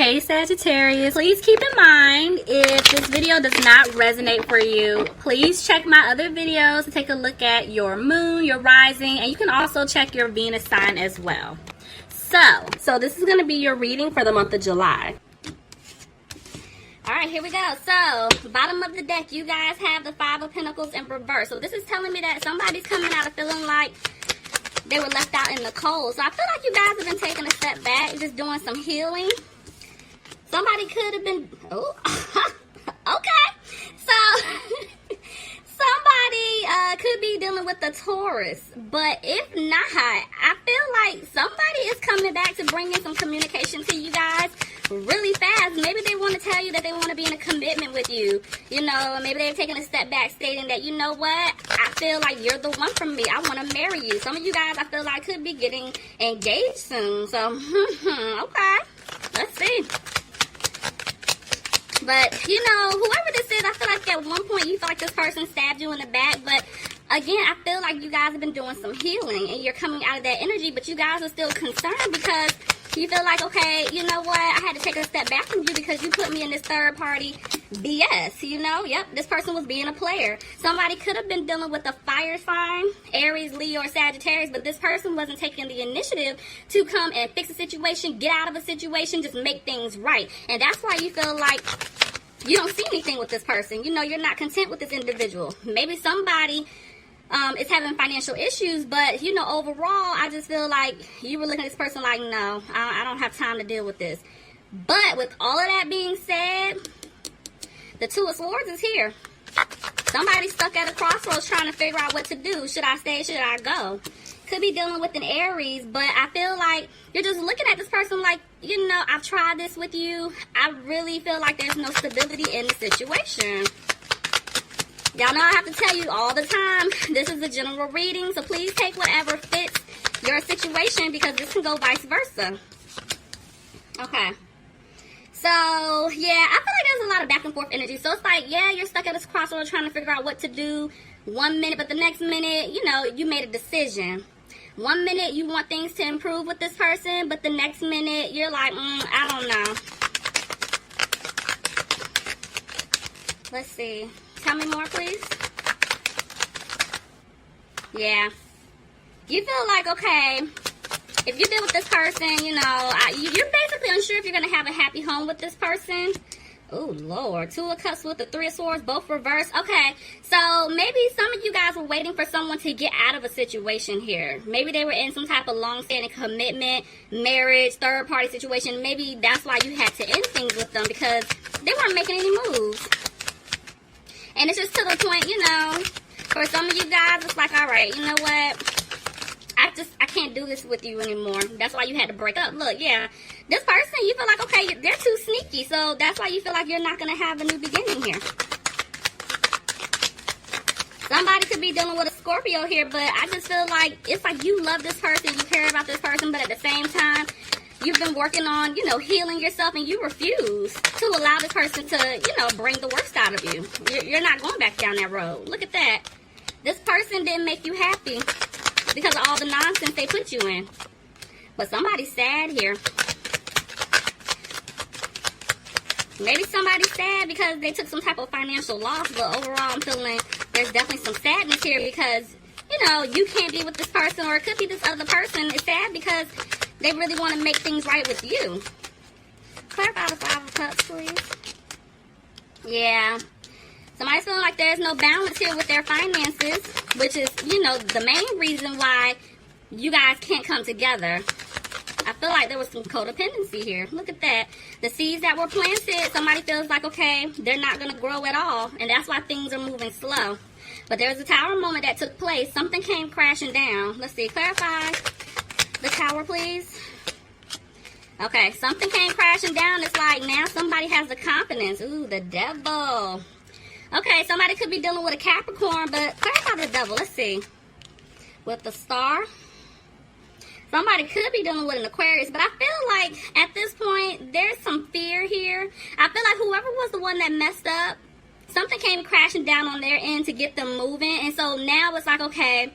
Hey Sagittarius, please keep in mind if this video does not resonate for you, please check my other videos to take a look at your moon, your rising, and you can also check your Venus sign as well. So this is going to be your reading for the month of July. Alright, here we go. So, bottom of the deck, you guys have the Five of Pentacles in reverse. So this is telling me that somebody's coming out of feeling like they were left out in the cold. So I feel like you guys have been taking a step back, just doing some healing. Somebody could have been, okay. So, somebody could be dealing with a Taurus. But if not, I feel like somebody is coming back to bring in some communication to you guys really fast. Maybe they want to tell you that they want to be in a commitment with you. You know, maybe they're taking a step back stating that, you know what, I feel like you're the one for me. I want to marry you. Some of you guys, I feel like, could be getting engaged soon. So, okay. Let's see. But, you know, whoever this is, I feel like at one point you feel like this person stabbed you in the back. But, again, I feel like you guys have been doing some healing and you're coming out of that energy. But you guys are still concerned because you feel like, okay, you know what, I had to take a step back from you because you put me in this third party BS, you know? Yep, this person was being a player. Somebody could have been dealing with a fire sign, Aries, Leo, or Sagittarius, but this person wasn't taking the initiative to come and fix a situation, get out of a situation, just make things right. And that's why you feel like you don't see anything with this person. You know, you're not content with this individual. Maybe somebody is having financial issues, but, you know, overall, I just feel like you were looking at this person like, no, I don't have time to deal with this. But with all of that being said, the Two of Swords is here. Somebody's stuck at a crossroads trying to figure out what to do. Should I stay? Should I go? Could be dealing with an Aries, but I feel like you're just looking at this person like, you know, I've tried this with you. I really feel like there's no stability in the situation. Y'all know I have to tell you all the time, this is a general reading, so please take whatever fits your situation because this can go vice versa. Okay. So, yeah, I feel like there's a lot of back and forth energy. So it's like, yeah, you're stuck at this crossroads trying to figure out what to do 1 minute, but the next minute, you know, you made a decision. 1 minute you want things to improve with this person, but the next minute you're like, I don't know. Let's see. Tell me more, please. Yeah. You feel like, okay, if you deal with this person, you know, you're basically unsure if you're going to have a happy home with this person. Oh, Lord. Two of Cups with the Three of Swords, both reversed. Okay, so maybe some of you guys were waiting for someone to get out of a situation here. Maybe they were in some type of long-standing commitment, marriage, third-party situation. Maybe that's why you had to end things with them because they weren't making any moves. And it's just to the point, you know, for some of you guys, it's like, all right, you know what? I can't do this with you anymore. That's why you had to break up. Look, yeah, this person, you feel like, okay, they're too sneaky. So that's why you feel like you're not going to have a new beginning here. Somebody could be dealing with a Scorpio here, but I just feel like it's like you love this person, you care about this person, but at the same time, you've been working on, you know, healing yourself, and you refuse to allow this person to, you know, bring the worst out of you. You're not going back down that road. Look at that. This person didn't make you happy because of all the nonsense they put you in. But somebody's sad here. Maybe somebody's sad because they took some type of financial loss, but overall I'm feeling there's definitely some sadness here because, you know, you can't be with this person, or it could be this other person is sad because they really want to make things right with you. Clarify the Five of Cups, please. Yeah. Somebody's feeling like there's no balance here with their finances, which is, you know, the main reason why you guys can't come together. I feel like there was some codependency here. Look at that. The seeds that were planted, somebody feels like, okay, they're not going to grow at all, and that's why things are moving slow. But there was a tower moment that took place. Something came crashing down. Let's see. Clarify the tower, please. Okay, something came crashing down. It's like now somebody has the confidence. Ooh, the devil. Okay, somebody could be dealing with a Capricorn, but clarify the devil. Let's see. With the star. Somebody could be dealing with an Aquarius, but I feel like at this point, there's some fear here. I feel like whoever was the one that messed up, something came crashing down on their end to get them moving. And so now it's like, okay,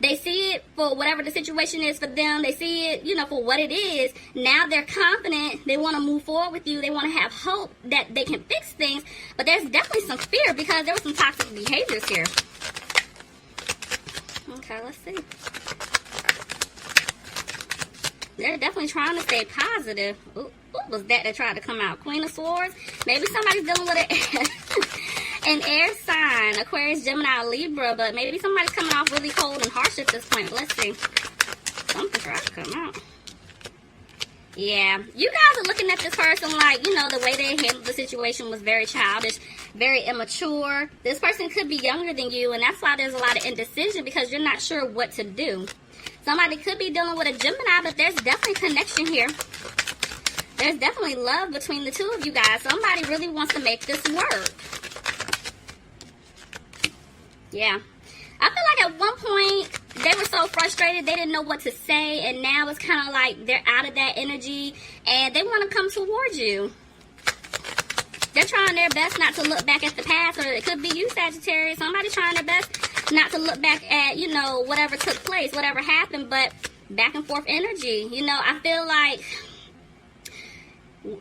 They see it for whatever the situation is for them. They see it, you know, for what it is. Now they're confident. They want to move forward with you. They want to have hope that they can fix things. But there's definitely some fear because there was some toxic behaviors here. Okay, let's see. They're definitely trying to stay positive. Ooh, what was that tried to come out? Queen of Swords? Maybe somebody's dealing with an air sign. Aquarius, Gemini, Libra. But maybe somebody's coming off really cold and harsh at this point. Let's see. Something tried to come out. Yeah. You guys are looking at this person like, you know, the way they handled the situation was very childish, very immature. This person could be younger than you, and that's why there's a lot of indecision because you're not sure what to do. Somebody could be dealing with a Gemini, but there's definitely connection here. There's definitely love between the two of you guys. Somebody really wants to make this work. Yeah. I feel like at one point, they were so frustrated, they didn't know what to say, and now it's kind of like they're out of that energy, and they want to come towards you. They're trying their best not to look back at the past, or it could be you, Sagittarius. Somebody's trying their best not to look back at, you know, whatever took place, whatever happened, but back and forth energy. You know, I feel like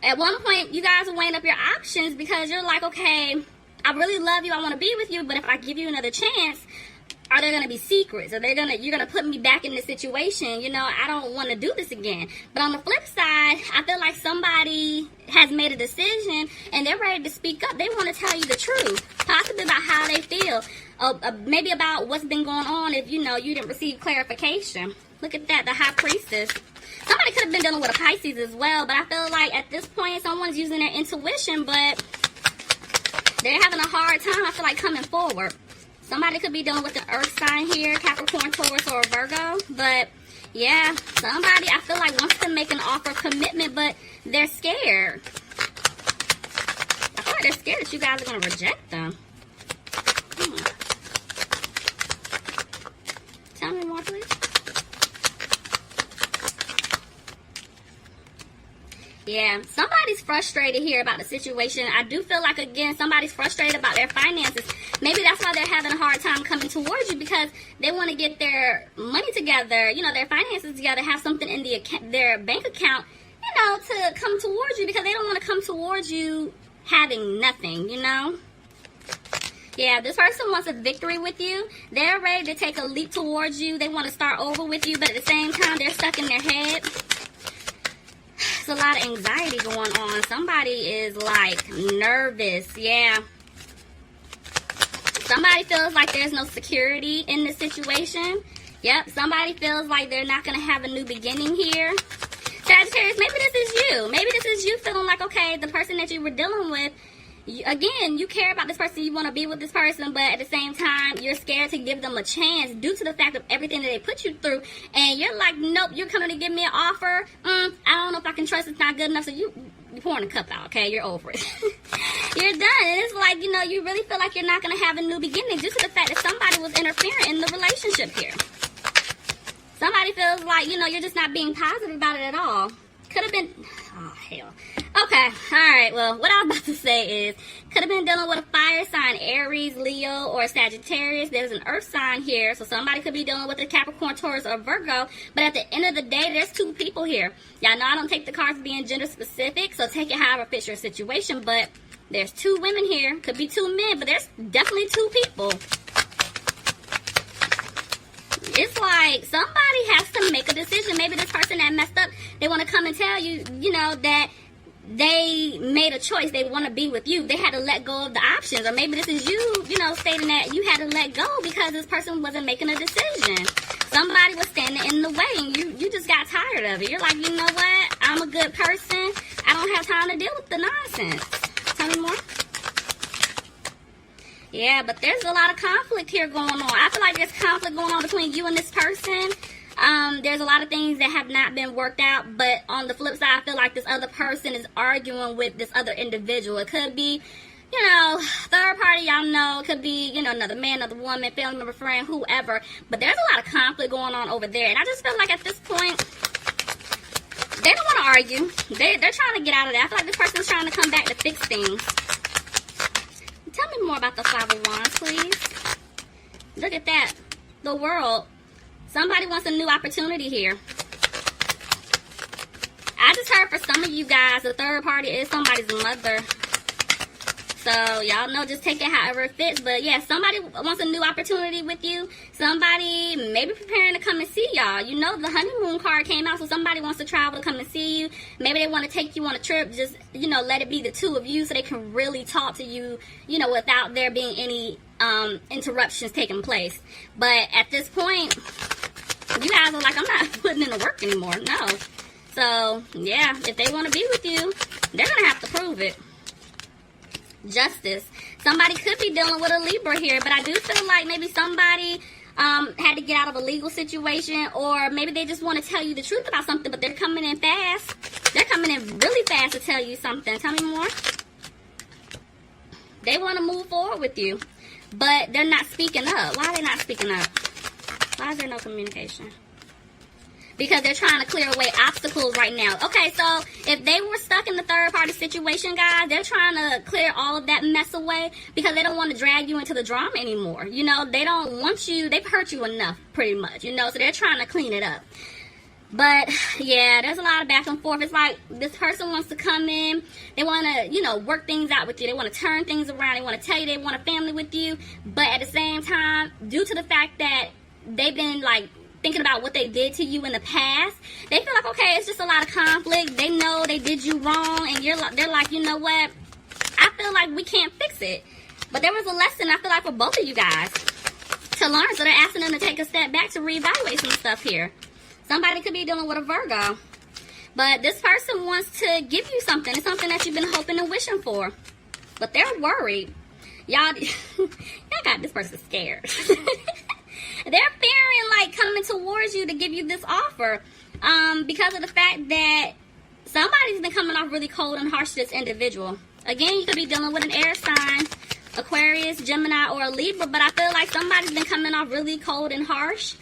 at one point you guys are weighing up your options because you're like, okay, I really love you, I want to be with you, but if I give you another chance, are there going to be secrets? You're going to put me back in this situation? You know, I don't want to do this again. But on the flip side, I feel like somebody has made a decision and they're ready to speak up. They want to tell you the truth, possibly about how they feel, maybe about what's been going on if, you know, you didn't receive clarification. Look at that, the High Priestess. Somebody could have been dealing with a Pisces as well, but I feel like at this point, someone's using their intuition, but they're having a hard time, I feel like, coming forward. Somebody could be dealing with the earth sign here, Capricorn, Taurus, or Virgo. But, yeah, somebody, I feel like, wants to make an offer of commitment, but they're scared. I feel like they're scared that you guys are going to reject them. Tell me more, please. Yeah, somebody's frustrated here about the situation. I do feel like, again, somebody's frustrated about their finances. Maybe that's why they're having a hard time coming towards you, because they want to get their money together, you know, their finances together, have something in their bank account, you know, to come towards you, because they don't want to come towards you having nothing, you know. Yeah, this person wants a victory with you. They're ready to take a leap towards you. They want to start over with you, but at the same time, they're stuck in their head. There's a lot of anxiety going on. Somebody is like nervous. Yeah. Somebody feels like there's no security in the situation. Yep. Somebody feels like they're not going to have a new beginning here. Sagittarius, maybe this is you. Maybe this is you feeling like, okay, the person that you were dealing with, again, you care about this person, you want to be with this person, but at the same time, you're scared to give them a chance due to the fact of everything that they put you through, and you're like, nope, you're coming to give me an offer, I don't know if I can trust, it's not good enough, so you're pouring a cup out, okay, you're over it. You're done, and it's like, you know, you really feel like you're not going to have a new beginning due to the fact that somebody was interfering in the relationship here. Somebody feels like, you know, you're just not being positive about it at all. Could have been, oh, hell. Okay, alright, well, what I was about to say is, could have been dealing with a fire sign, Aries, Leo, or Sagittarius. There's an earth sign here, so somebody could be dealing with a Capricorn, Taurus, or Virgo. But at the end of the day, there's two people here. Y'all know I don't take the cards being gender specific, so take it however fits your situation. But there's two women here. Could be two men, but there's definitely two people. It's like somebody has to make a decision. Maybe this person that messed up, they want to come and tell you, you know, that they made a choice. They want to be with you. They had to let go of the options. Or maybe this is you, you know, stating that you had to let go because this person wasn't making a decision. Somebody was standing in the way and you just got tired of it. You're like, you know what? I'm a good person. I don't have time to deal with the nonsense. Tell me more. Yeah, but there's a lot of conflict here going on. I feel like there's conflict going on between you and this person. There's a lot of things that have not been worked out, but on the flip side, I feel like this other person is arguing with this other individual. It could be, you know, third party, y'all know. It could be, you know, another man, another woman, family member, friend, whoever. But there's a lot of conflict going on over there. And I just feel like at this point, they don't want to argue. They're trying to get out of that. I feel like this person's trying to come back to fix things. Tell me more about the Five of Wands, please. Look at that. The World. Somebody wants a new opportunity here. I just heard for some of you guys, the third party is somebody's mother. So, y'all know, just take it however it fits. But, yeah, somebody wants a new opportunity with you. Somebody maybe preparing to come and see y'all. You know, the honeymoon card came out, so somebody wants to travel to come and see you. Maybe they want to take you on a trip. Just, you know, let it be the two of you so they can really talk to you, you know, without there being any interruptions taking place. But at this point, you guys are like, I'm not putting in the work anymore. No. So, yeah, if they want to be with you, they're going to have to prove it. Justice. Somebody could be dealing with a Libra here, but I do feel like maybe somebody had to get out of a legal situation, or maybe they just want to tell you the truth about something, but they're coming in fast. They're coming in really fast to tell you something. Tell me more. They want to move forward with you, but they're not speaking up. Why are they not speaking up? Why is there no communication? Because they're trying to clear away obstacles right now. Okay, so if they were stuck in the third party situation, guys, they're trying to clear all of that mess away because they don't want to drag you into the drama anymore. You know, they don't want you, they've hurt you enough, pretty much, you know, so they're trying to clean it up. But, yeah, there's a lot of back and forth. It's like this person wants to come in. They want to, you know, work things out with you. They want to turn things around. They want to tell you they want a family with you. But at the same time, due to the fact that they've been, like, thinking about what they did to you in the past, they feel like, okay, it's just a lot of conflict. They know they did you wrong, and they're like, you know what? I feel like we can't fix it. But there was a lesson, I feel like, for both of you guys to learn. So they're asking them to take a step back to reevaluate some stuff here. Somebody could be dealing with a Virgo. But this person wants to give you something. It's something that you've been hoping and wishing for. But they're worried. Y'all got this person scared. They're fearing, like, coming towards you to give you this offer because of the fact that somebody's been coming off really cold and harsh to this individual. Again, you could be dealing with an air sign, Aquarius, Gemini, or a Libra, but I feel like somebody's been coming off really cold and harsh,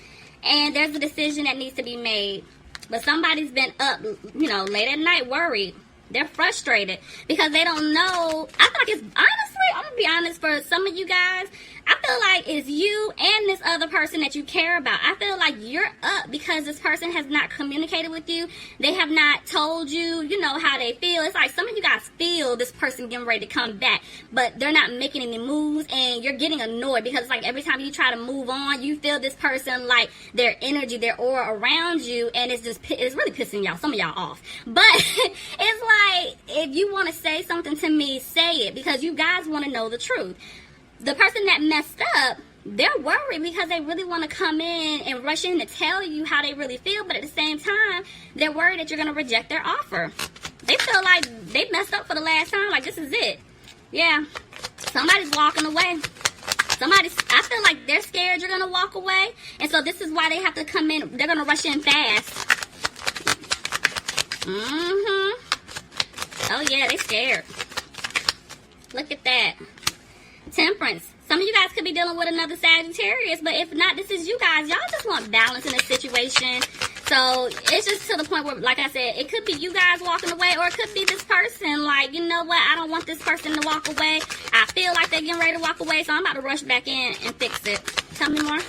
and there's a decision that needs to be made. But somebody's been up, you know, late at night worried. They're frustrated because they don't know. I feel like it's, honestly, I'm going to be honest, for some of you guys, I feel like it's you and this other person that you care about. I feel like you're up because this person has not communicated with you. They have not told you, you know, how they feel. It's like some of you guys feel this person getting ready to come back, but they're not making any moves, and you're getting annoyed because it's like every time you try to move on, you feel this person, like, their energy, their aura around you, and it's really pissing y'all, some of y'all off. But it's like, if you want to say something to me, say it, because you guys want to know the truth. The person that messed up, they're worried because they really want to come in and rush in to tell you how they really feel, but at the same time, they're worried that you're going to reject their offer. They feel like they messed up for the last time, like this is it. Yeah, somebody's walking away. I feel like they're scared you're going to walk away, and so this is why they have to come in. They're going to rush in fast. Oh, yeah, they're scared. Look at that. Temperance. Some of you guys could be dealing with another Sagittarius, but if not, this is you guys. Y'all just want balance in this situation. So it's just to the point where, like I said, it could be you guys walking away, or it could be this person like, you know what, I don't want this person to walk away. I feel like they're getting ready to walk away, so I'm about to rush back in and fix it. Tell me more.